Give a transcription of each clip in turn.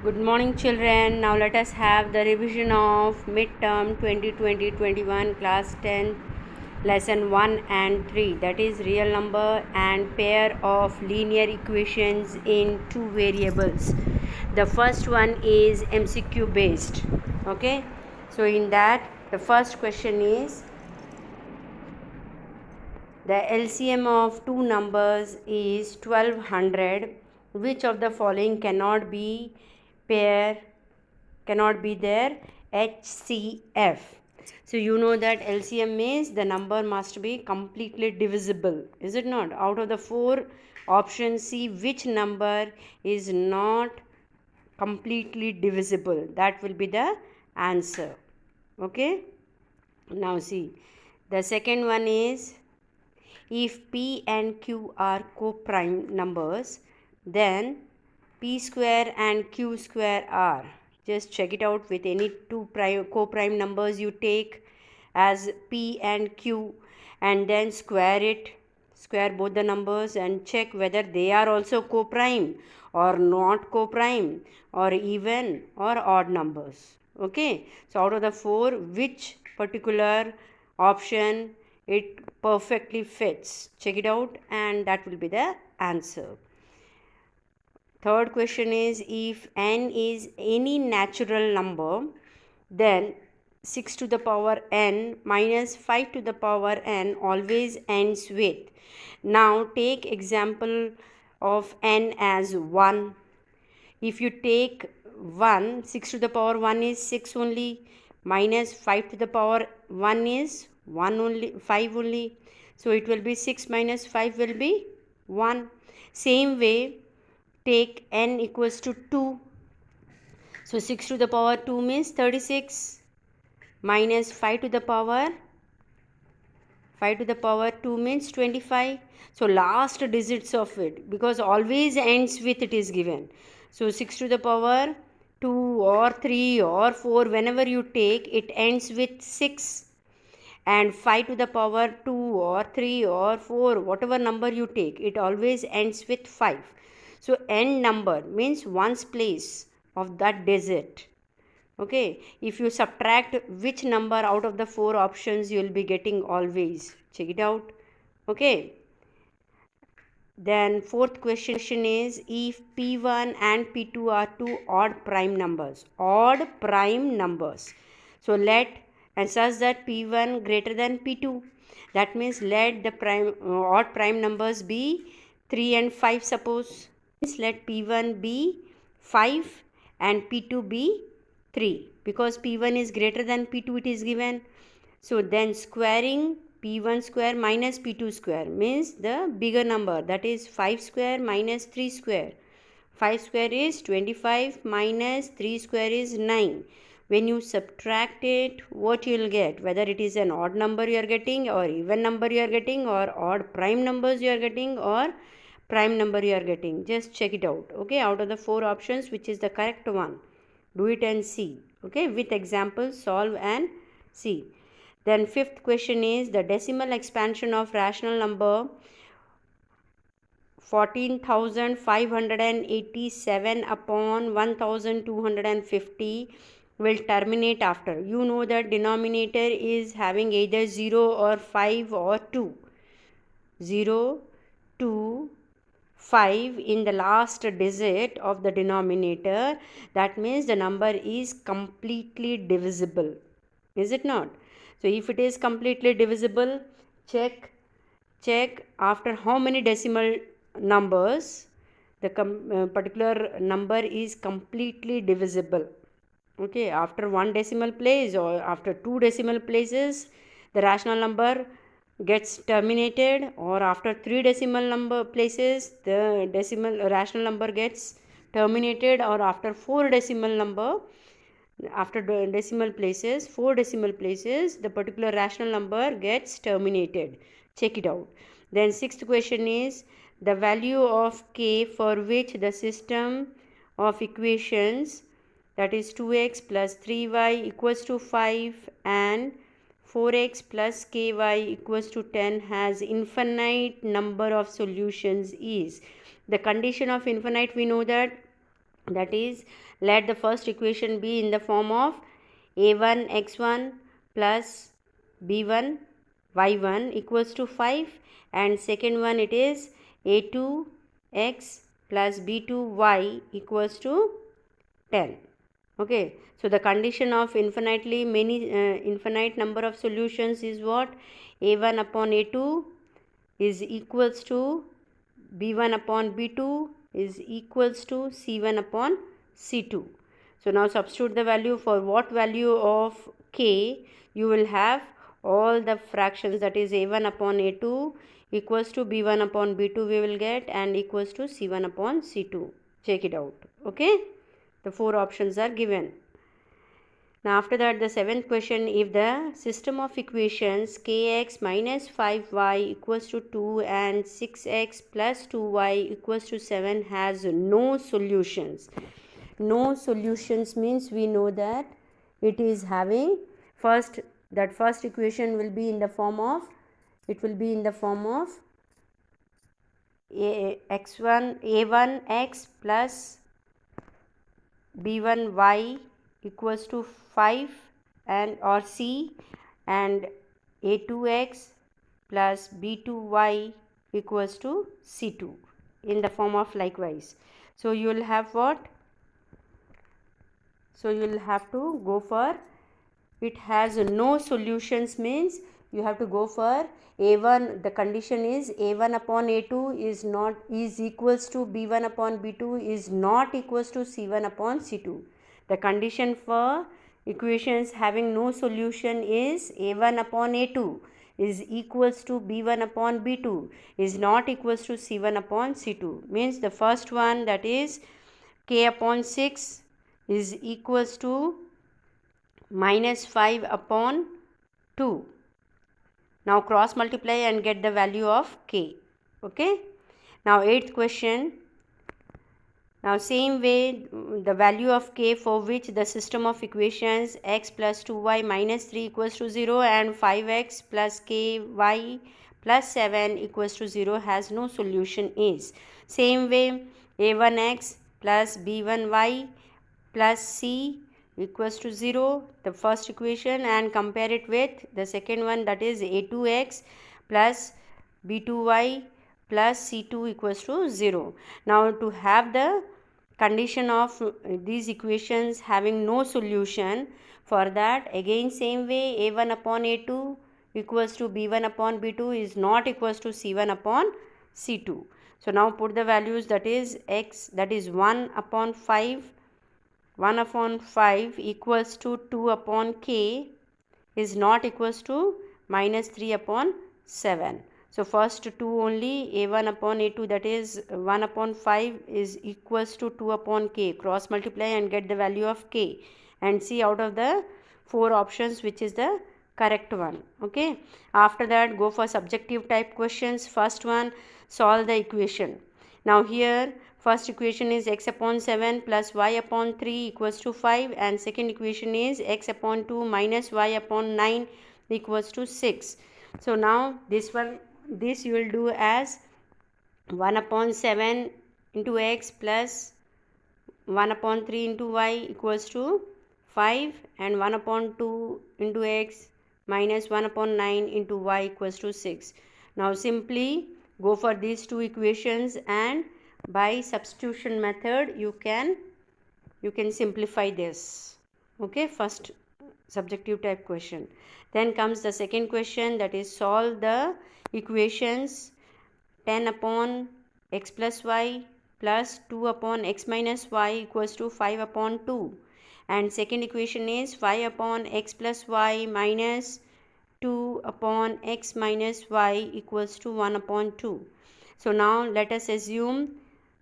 Good morning, children. Now let us have the revision of midterm 2020-21 class 10 lesson 1 and 3, that is real number and pair of linear equations in two variables. The first one is MCQ based. Okay, so in that the first question is the LCM of two numbers is 1200. Which of the following cannot be there? HCF. So you know that LCM means the number must be completely divisible, is it not? Out of the four options, see which number is not completely divisible. That will be the answer. Okay. Now see, the second one is, if P and Q are co-prime numbers, then P square and Q square are. Just check it out with any two co-prime numbers you take as P and Q, and then square both the numbers and check whether they are also co-prime or not co-prime, or even or odd numbers. Okay, so out of the four, which particular option it perfectly fits? Check it out, and that will be the answer. Third question is, if n is any natural number, then 6 to the power n minus 5 to the power n always ends with. Now take example of n as 1. If you take 1, 6 to the power 1 is 6 only, minus 5 to the power 1 is 1 only, 5 only. So it will be 6 minus 5 will be 1. Same way, take n equals to 2. So 6 to the power 2 means 36, minus 5 to the power 2 means 25. So last digits of it, because always ends with it is given. So 6 to the power 2 or 3 or 4, whenever you take, it ends with 6. And 5 to the power 2 or 3 or 4, whatever number you take, it always ends with 5. So n number means ones place of that digit. Okay, if you subtract which number out of the four options, you will be getting always. Check it out. Okay, then fourth question is, if P1 and P2 are two odd prime numbers, so let, and such that P1 greater than P2, that means let the odd prime numbers be 3 and 5. Suppose let P1 be 5 and P2 be 3, because P1 is greater than P2 it is given. So then squaring P1 square minus P2 square means the bigger number, that is 5 square minus 3 square. 5 square is 25 minus 3 square is 9. When you subtract it, what you will get? Whether it is an odd number you are getting, or even number you are getting, or odd prime numbers you are getting, or prime number you are getting. Just check it out. Okay, out of the four options, which is the correct one? Do it and see. Okay, with examples, solve and see. Then fifth question is, the decimal expansion of rational number 14,587 upon 1,250 will terminate after. You know that denominator is having either 0 or 5 or 2. 0, 2, 5 in the last digit of the denominator. That means the number is completely divisible, is it not? So if it is completely divisible, check after how many decimal numbers the particular number is completely divisible. Okay, after one decimal place or after two decimal places, the rational number gets terminated, or after three decimal number places, the rational number gets terminated, or after four decimal places, the particular rational number gets terminated. Check it out. Then sixth question is, the value of k for which the system of equations, that is 2x plus 3y equals to 5 and 4x plus ky equals to 10 has infinite number of solutions is. The condition of infinite, we know that That is, let the first equation be in the form of a1 x1 plus b1 y1 equals to 5, and second one it is a2 x plus b2 y equals to 10. Okay, so the condition of infinite number of solutions is what? A1 upon a2 is equals to b1 upon b2 is equals to c1 upon c2. So now substitute the value. For what value of k you will have all the fractions, that is a1 upon a2 equals to b1 upon b2 we will get, and equals to c1 upon c2. Check it out. Okay, the four options are given. Now after that, the seventh question, if the system of equations kx minus 5y equals to 2 and 6x plus 2y equals to 7 has no solutions. No solutions means we know that it is having that first equation will be in the form of, it will be in the form of a1x plus b1y equals to 5 and or c, and a2x plus b2y equals to c2 in the form of likewise. So you will have what? So you will have to go for, it has no solutions means you have to go for a1. The condition is a1 upon a2 is equals to b1 upon b2 is not equals to c1 upon c2. The condition for equations having no solution is a1 upon a2 is equals to b1 upon b2 is not equals to c1 upon c2. Means the first one, that is k upon 6 is equals to minus 5 upon 2. Now cross multiply and get the value of k. Okay. Now eighth question. Now same way, the value of k for which the system of equations x plus 2y minus 3 equals to 0 and 5x plus ky plus 7 equals to 0 has no solution is. Same way, a1x plus b1y plus c equals to 0, the first equation, and compare it with the second one, that is a2x plus b2y plus c2 equals to 0. Now to have the condition of these equations having no solution, for that again same way, a1 upon a2 equals to b1 upon b2 is not equals to c1 upon c2. So now put the values, that is x, that is 1 upon 5 equals to 2 upon k is not equals to minus 3 upon 7. So first two only, a1 upon a2, that is 1 upon 5 is equals to 2 upon k. Cross multiply and get the value of k and see out of the four options which is the correct one. Okay. After that, go for subjective type questions. First one, solve the equation. Now here first equation is x upon 7 plus y upon 3 equals to 5, and second equation is x upon 2 minus y upon 9 equals to 6. So now this you will do as 1 upon 7 into x plus 1 upon 3 into y equals to 5, and 1 upon 2 into x minus 1 upon 9 into y equals to 6. Now simply go for these two equations, and by substitution method you can simplify this. Okay, first subjective type question. Then comes the second question, that is solve the equations 10 upon x plus y plus 2 upon x minus y equals to 5 upon 2, and second equation is 5 upon x plus y minus 2 upon x minus y equals to 1 upon 2. So now let us assume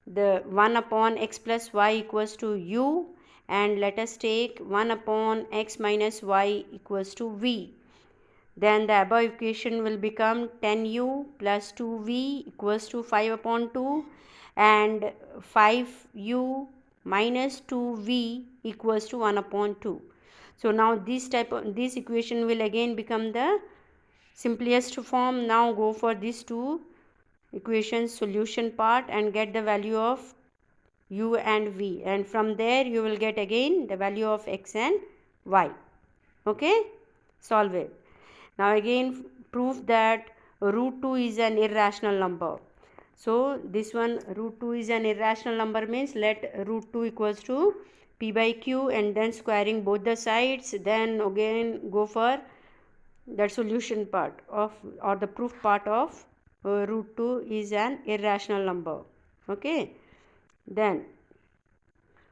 the 1 upon x plus y equals to u, and let us take 1 upon x minus y equals to v. Then the above equation will become 10u plus 2v equals to 5 upon 2, and 5u minus 2v equals to 1 upon 2. So now this equation will again become the simplest form. Now go for these two equations solution part and get the value of u and v, and from there you will get again the value of x and y. Okay, solve it. Now again prove that root 2 is an irrational number. So this one, root 2 is an irrational number, means let root 2 equals to p by q, and then squaring both the sides, then again go for that solution part of, or the proof part of root 2 is an irrational number. Okay, then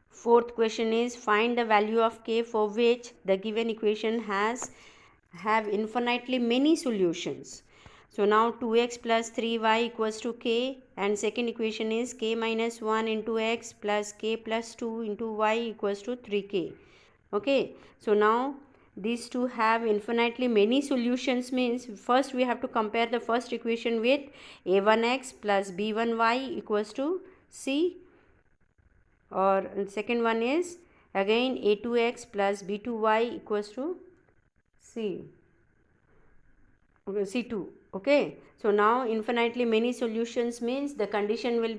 fourth question is find the value of k for which the given equation have infinitely many solutions. So now 2x plus 3y equals to k, and second equation is k minus 1 into x plus k plus 2 into y equals to 3k. Okay, so now these two have infinitely many solutions, means first we have to compare the first equation with a1x plus b1y equals to c, or second one is again a2x plus b2y equals to c, c2. Okay, so now infinitely many solutions means the conditions will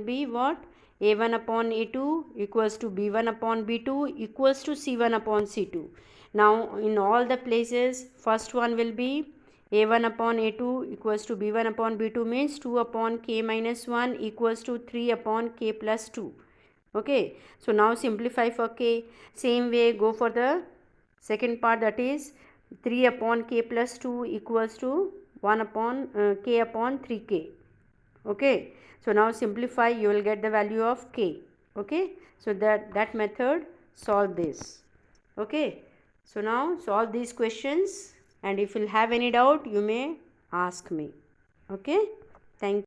be what? A1 upon a2 equals to b1 upon b2 equals to c1 upon c2. Now in all the places, first one will be a1 upon a2 equals to b1 upon b2, means 2 upon k minus 1 equals to 3 upon k plus 2. Okay, so now simplify for k. Same way go for the second part, that is 3 upon k plus 2 equals to 1 upon k upon 3k. Okay, so now simplify, you will get the value of k. Okay, so that method solve this. Okay, so now solve these questions, and if you have any doubt you may ask me. Okay, thank you.